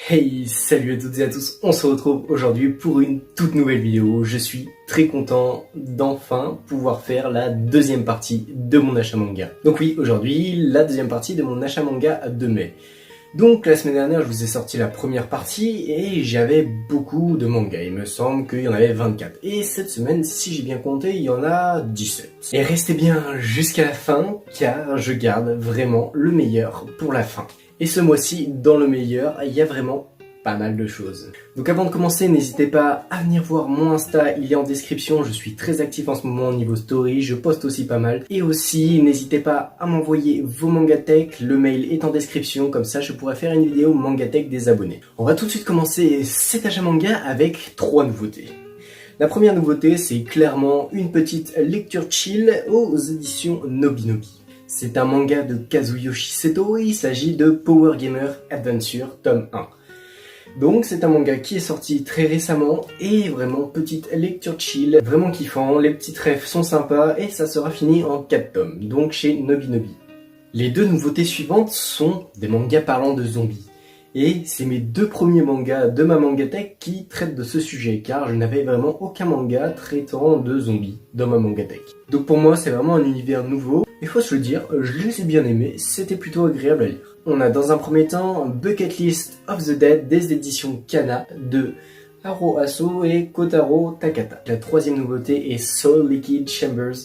Hey, salut à toutes et à tous, on se retrouve aujourd'hui pour une toute nouvelle vidéo. Je suis très content d'enfin pouvoir faire la deuxième partie de mon achat manga. Donc oui, aujourd'hui, la deuxième partie de mon achat manga de mai. Donc la semaine dernière, je vous ai sorti la première partie et j'avais beaucoup de mangas. Il me semble qu'il y en avait 24. Et cette semaine, si j'ai bien compté, il y en a 17. Et restez bien jusqu'à la fin, car je garde vraiment le meilleur pour la fin. Et ce mois-ci, dans le meilleur, il y a vraiment pas mal de choses. Donc avant de commencer, n'hésitez pas à venir voir mon Insta, il est en description, je suis très actif en ce moment au niveau story, je poste aussi pas mal. Et aussi, n'hésitez pas à m'envoyer vos Mangatech, le mail est en description, comme ça je pourrai faire une vidéo Mangatech des abonnés. On va tout de suite commencer cet achat manga avec 3 nouveautés. La première nouveauté, c'est clairement une petite lecture chill aux éditions Nobinobi. C'est un manga de Kazuyoshi Seto et il s'agit de Power Gamer Adventure tome 1. Donc c'est un manga qui est sorti très récemment et vraiment petite lecture chill, vraiment kiffant, les petits refs sont sympas et ça sera fini en 4 tomes, donc chez Nobinobi. Les 2 nouveautés suivantes sont des mangas parlant de zombies. Et c'est mes 2 premiers mangas de ma Mangatech qui traitent de ce sujet, car je n'avais vraiment aucun manga traitant de zombies dans ma Mangatech. Donc pour moi c'est vraiment un univers nouveau, et faut se le dire, je les ai bien aimés, c'était plutôt agréable à lire. On a dans un premier temps Bucket List of the Dead des éditions Kana de Haro Aso et Kotaro Takata. La troisième nouveauté est Soul Liquid Chambers,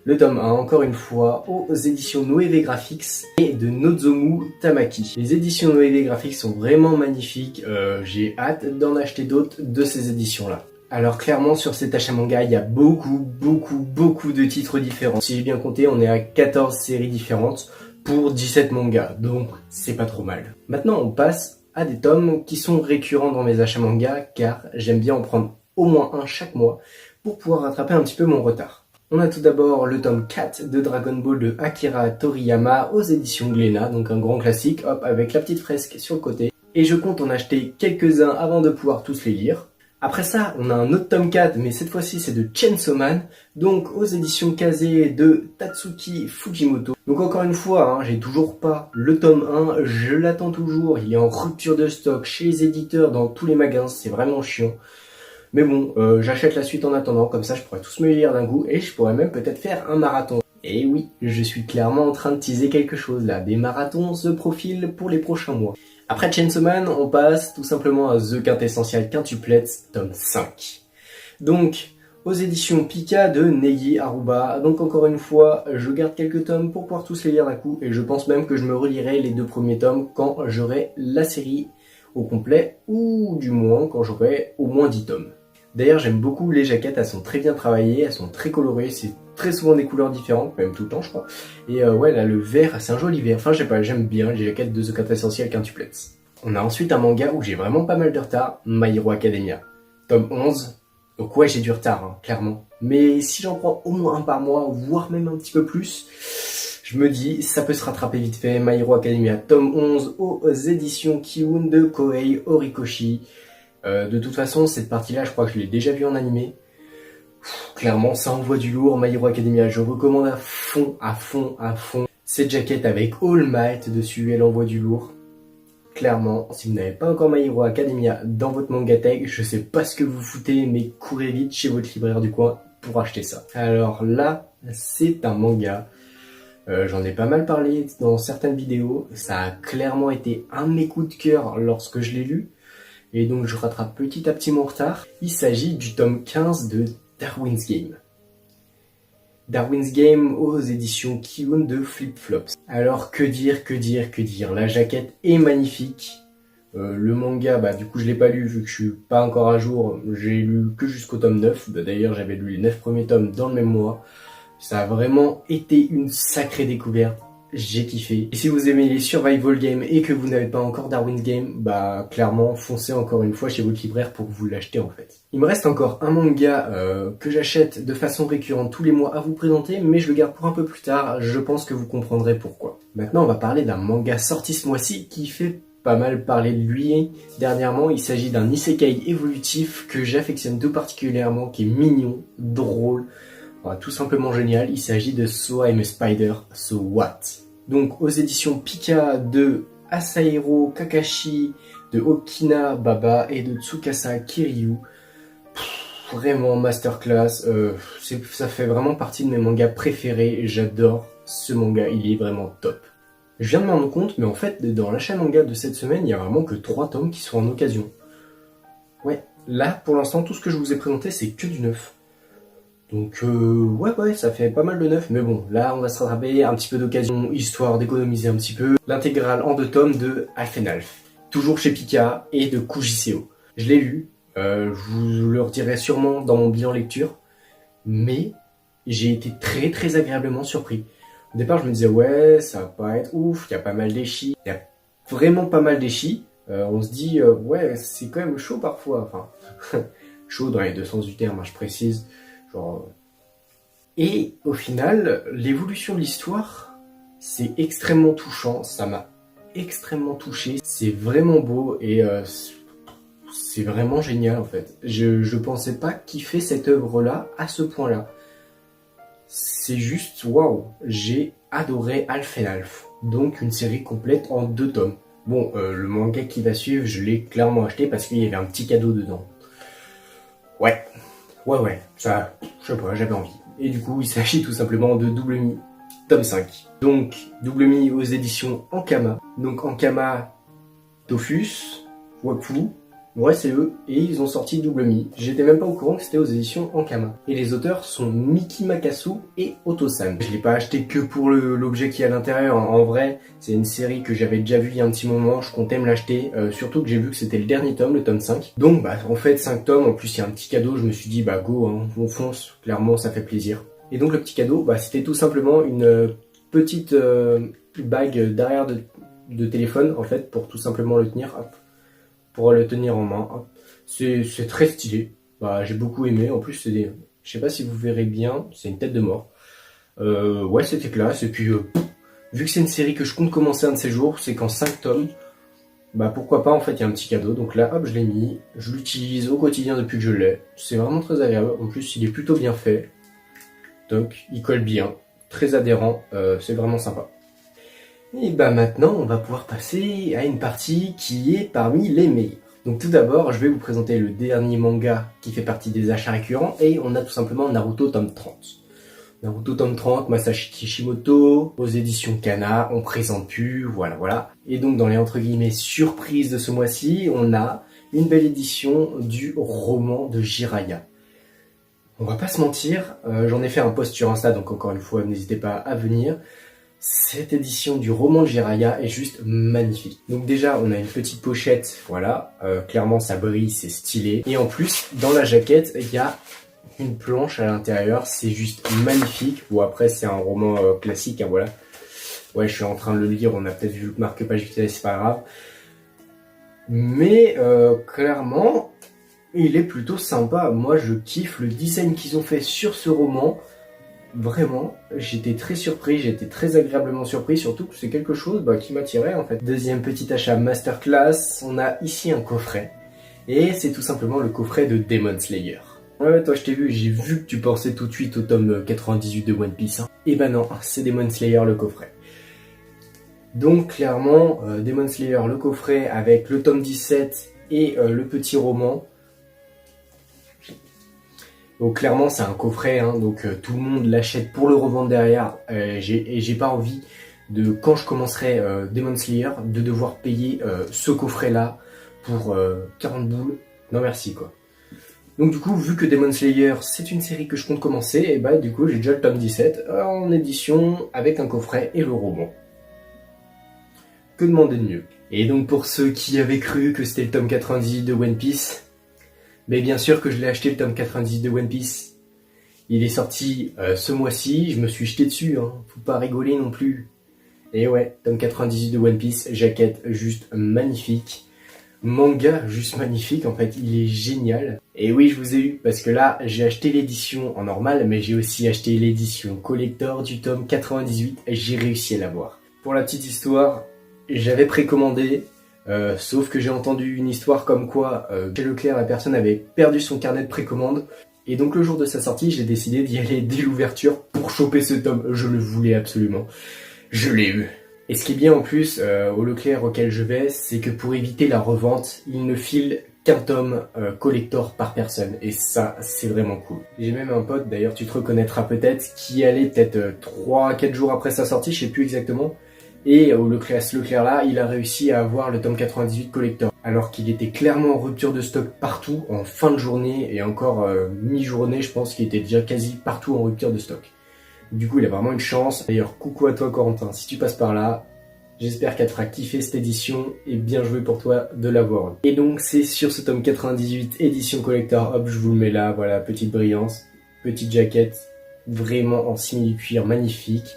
le tome 1, encore une fois, aux éditions Noévé Graphics et de Nozomu Tamaki. Les éditions Noévé Graphics sont vraiment magnifiques, j'ai hâte d'en acheter d'autres de ces éditions-là. Alors clairement, sur cet achat manga, il y a beaucoup de titres différents. Si j'ai bien compté, on est à 14 séries différentes pour 17 mangas, donc c'est pas trop mal. Maintenant, on passe à des tomes qui sont récurrents dans mes achats manga, car j'aime bien en prendre au moins un chaque mois pour pouvoir rattraper un petit peu mon retard. On a tout d'abord le tome 4 de Dragon Ball de Akira Toriyama aux éditions Glénat, donc un grand classique, hop, avec la petite fresque sur le côté. Et je compte en acheter quelques-uns avant de pouvoir tous les lire. Après ça, on a un autre tome 4, mais cette fois-ci c'est de Chainsaw Man, donc aux éditions Kaze de Tatsuki Fujimoto. Donc encore une fois, j'ai toujours pas le tome 1, je l'attends toujours, il est en rupture de stock chez les éditeurs dans tous les magasins, c'est vraiment chiant. Mais bon, j'achète la suite en attendant, comme ça je pourrais tous me les lire d'un coup et je pourrais même peut-être faire un marathon. Et oui, je suis clairement en train de teaser quelque chose là, des marathons se profilent pour les prochains mois. Après Chainsaw Man, on passe tout simplement à The Quintessential Quintuplets, tome 5. Donc, aux éditions Pika de Neji Aruba. Donc encore une fois, je garde quelques tomes pour pouvoir tous les lire d'un coup et je pense même que je me relirai les 2 premiers tomes quand j'aurai la série au complet ou du moins quand j'aurai au moins 10 tomes. D'ailleurs, j'aime beaucoup les jaquettes, elles sont très bien travaillées, elles sont très colorées, c'est très souvent des couleurs différentes, même tout le temps je crois. Et ouais, là le vert, c'est un joli vert, enfin je sais pas, j'aime bien les jaquettes de The Quintessential Quintuplets. On a ensuite un manga où j'ai vraiment pas mal de retard, My Hero Academia. Tome 11, donc ouais j'ai du retard, clairement. Mais si j'en prends au moins un par mois, voire même un petit peu plus, je me dis, ça peut se rattraper vite fait. My Hero Academia, tome 11 aux éditions Kiun de Koei Horikoshi. De toute façon, cette partie-là, je crois que je l'ai déjà vue en animé. Clairement, ça envoie du lourd. My Hero Academia, je recommande à fond. Cette jaquette avec All Might dessus, elle envoie du lourd. Clairement, si vous n'avez pas encore My Hero Academia dans votre Mangatech, je sais pas ce que vous foutez, mais courez vite chez votre libraire du coin pour acheter ça. Alors là, c'est un manga. J'en ai pas mal parlé dans certaines vidéos. Ça a clairement été un de mes coups de cœur lorsque je l'ai lu. Et donc je rattrape petit à petit mon retard. Il s'agit du tome 15 de Darwin's Game. Darwin's Game aux éditions Kiun de Flip Flops. Alors que dire. La jaquette est magnifique. Le manga, du coup je l'ai pas lu vu que je suis pas encore à jour. J'ai lu que jusqu'au tome 9. D'ailleurs j'avais lu les 9 premiers tomes dans le même mois. Ça a vraiment été une sacrée découverte. J'ai kiffé. Et si vous aimez les survival games et que vous n'avez pas encore Darwin's Game, clairement foncez encore une fois chez votre libraire pour que vous l'achetez en fait. Il me reste encore un manga que j'achète de façon récurrente tous les mois à vous présenter, mais je le garde pour un peu plus tard, je pense que vous comprendrez pourquoi. Maintenant on va parler d'un manga sorti ce mois-ci qui fait pas mal parler de lui dernièrement. Il s'agit d'un isekai évolutif que j'affectionne tout particulièrement, qui est mignon, drôle, tout simplement génial. Il s'agit de So I'm a Spider, So What. Donc aux éditions Pika de Asahiro Kakashi, de Okina Baba et de Tsukasa Kiryu. Vraiment masterclass, ça fait vraiment partie de mes mangas préférés, j'adore ce manga, il est vraiment top. Je viens de me rendre compte, mais en fait, dans l'achat manga de cette semaine, il y a vraiment que 3 tomes qui sont en occasion. Ouais, là, pour l'instant, tout ce que je vous ai présenté, c'est que du neuf. Donc, ouais, ça fait pas mal de neuf, mais bon, là, on va se rattraper un petit peu d'occasion, histoire d'économiser un petit peu. L'intégrale en 2 tomes de Alphenalf, toujours chez Pika, et de Kujiseo. Je l'ai lu, je vous le redirai sûrement dans mon bilan lecture, mais j'ai été très très agréablement surpris. Au départ, je me disais, ouais, ça va pas être ouf, il y a pas mal d'échis, il y a vraiment pas mal d'échis. On se dit, ouais, c'est quand même chaud parfois, enfin, chaud dans les deux sens du terme, hein, je précise. Genre... Et au final, l'évolution de l'histoire, c'est extrêmement touchant, ça m'a extrêmement touché, c'est vraiment beau et c'est vraiment génial en fait. Je pensais pas kiffer cette œuvre-là à ce point-là. C'est juste waouh, j'ai adoré Alphenalf, donc une série complète en 2 tomes. Bon, le manga qui va suivre, je l'ai clairement acheté parce qu'il y avait un petit cadeau dedans. Ouais, ça, je sais pas, j'avais envie. Et du coup, il s'agit tout simplement de Double Mi, tome 5. Donc, Double Mi aux éditions Ankama. Donc, Ankama, Dofus, Wakfu, ouais, c'est eux, et ils ont sorti Double Mi. J'étais même pas au courant que c'était aux éditions Ankama. Et les auteurs sont Miki Makasu et Otosan. Je l'ai pas acheté que pour l'objet qui est à l'intérieur. En vrai, c'est une série que j'avais déjà vue il y a un petit moment, je comptais me l'acheter, surtout que j'ai vu que c'était le dernier tome, le tome 5. Donc, bah, en fait, 5 tomes, en plus il y a un petit cadeau, je me suis dit, bah go, hein, on fonce, clairement, ça fait plaisir. Et donc, le petit cadeau, bah, c'était tout simplement une petite bague derrière de téléphone, en fait, pour tout simplement le tenir, hop. Pour le tenir en main. C'est très stylé. Bah, j'ai beaucoup aimé. En plus, c'est des... Je sais pas si vous verrez bien, c'est une tête de mort. Ouais, c'était classe. Et puis, vu que c'est une série que je compte commencer un de ces jours, c'est qu'en 5 tomes, bah pourquoi pas, en fait, il y a un petit cadeau. Donc là, hop, je l'ai mis. Je l'utilise au quotidien depuis que je l'ai. C'est vraiment très agréable. En plus, il est plutôt bien fait. Donc, il colle bien. Très adhérent. C'est vraiment sympa. Et bah maintenant, on va pouvoir passer à une partie qui est parmi les meilleurs. Donc tout d'abord, je vais vous présenter le dernier manga qui fait partie des achats récurrents, et on a tout simplement Naruto tome 30. Naruto tome 30, Masashi Kishimoto, aux éditions Kana, on présente plus, voilà. Et donc dans les entre guillemets surprises de ce mois-ci, on a une belle édition du roman de Jiraiya. On va pas se mentir, j'en ai fait un post sur Insta, donc encore une fois, n'hésitez pas à venir. Cette édition du roman de Jiraiya est juste magnifique. Donc déjà, on a une petite pochette, voilà, clairement ça brille, c'est stylé. Et en plus, dans la jaquette, il y a une planche à l'intérieur, c'est juste magnifique. Bon après, c'est un roman classique, hein, voilà. Ouais, je suis en train de le lire, on a peut-être vu le marque-page vite, c'est pas grave. Mais clairement, il est plutôt sympa. Moi, je kiffe le design qu'ils ont fait sur ce roman. Vraiment, j'étais très surpris, j'étais très agréablement surpris, surtout que c'est quelque chose qui m'attirait en fait. Deuxième petit achat masterclass, on a ici un coffret. Et c'est tout simplement le coffret de Demon Slayer. Ouais, toi je t'ai vu, j'ai vu que tu pensais tout de suite au tome 98 de One Piece. Hein. Et bah non, c'est Demon Slayer le coffret. Donc clairement, Demon Slayer le coffret avec le tome 17 et le petit roman. Donc clairement c'est un coffret, hein, donc tout le monde l'achète pour le revendre derrière. Et j'ai pas envie de, quand je commencerai Demon Slayer, de devoir payer ce coffret là pour 40 boules. Non merci quoi. Donc du coup, vu que Demon Slayer c'est une série que je compte commencer, et bah du coup j'ai déjà le tome 17 en édition avec un coffret et le roman. Que demander de mieux? Et donc pour ceux qui avaient cru que c'était le tome 98 de One Piece, mais bien sûr que je l'ai acheté le tome 98 de One Piece. Il est sorti ce mois-ci, je me suis jeté dessus, hein. Faut pas rigoler non plus. Et ouais, tome 98 de One Piece, jaquette juste magnifique. Manga juste magnifique, en fait, il est génial. Et oui, je vous ai eu, parce que là, j'ai acheté l'édition en normal, mais j'ai aussi acheté l'édition collector du tome 98, et j'ai réussi à l'avoir. Pour la petite histoire, j'avais précommandé, sauf que j'ai entendu une histoire comme quoi chez Leclerc la personne avait perdu son carnet de précommande et donc le jour de sa sortie j'ai décidé d'y aller dès l'ouverture pour choper ce tome. Je le voulais absolument, je l'ai eu. Et ce qui est bien en plus au Leclerc auquel je vais, c'est que pour éviter la revente, ils ne filent qu'un tome collector par personne. Et ça, c'est vraiment cool. J'ai même un pote, d'ailleurs tu te reconnaîtras peut-être, qui allait peut-être 3-4 jours après sa sortie, je sais plus exactement. Et au Leclerc, ce Leclerc là, il a réussi à avoir le tome 98 collector. Alors qu'il était clairement en rupture de stock partout, en fin de journée, et encore mi-journée, je pense qu'il était déjà quasi partout en rupture de stock. Du coup, il a vraiment une chance. D'ailleurs, coucou à toi Corentin, si tu passes par là, j'espère qu'elle te fera kiffer cette édition et bien joué pour toi de l'avoir. Et donc, c'est sur ce tome 98 édition collector, hop, je vous le mets là, voilà, petite brillance, petite jaquette, vraiment en simili-cuir, magnifique.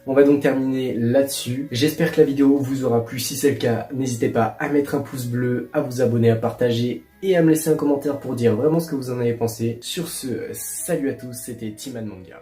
On va donc terminer là-dessus. J'espère que la vidéo vous aura plu. Si c'est le cas, n'hésitez pas à mettre un pouce bleu, à vous abonner, à partager et à me laisser un commentaire pour dire vraiment ce que vous en avez pensé. Sur ce, salut à tous, c'était Timan Manga.